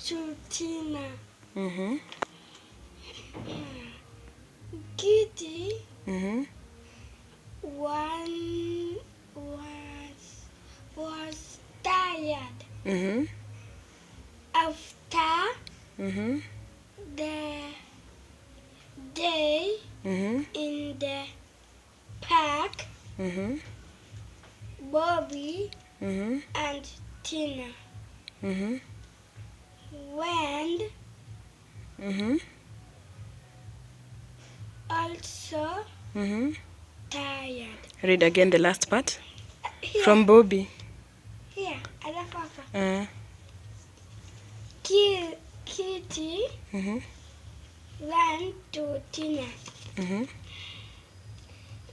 to Tina. Mm-hmm. Kitty Mm-hmm. was tired Mm-hmm. after Mm-hmm. the day Mm-hmm. in the park. Mm-hmm. Bobby Mm-hmm. and Tina Mm-hmm. went Mm-hmm. also Mm-hmm. tired. Read again the last part. Here, From Bobby. here, other papa. Kitty Mm-hmm. went to Tina. Mm-hmm.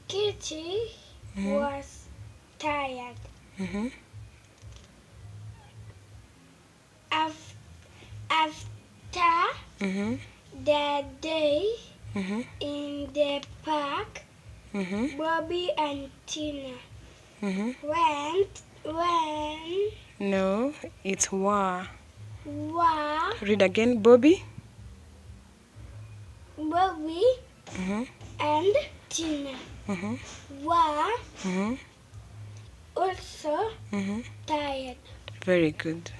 Kitty was tired Mm-hmm. after Mm-hmm. the day Mm-hmm. in the park. Mm-hmm. Bobby and Tina Mm-hmm. went No, it's were. were Read again, Bobby. Bobby Mm-hmm. and Tina Mm-hmm. were Mm-hmm. also Mm-hmm. tired. Very good.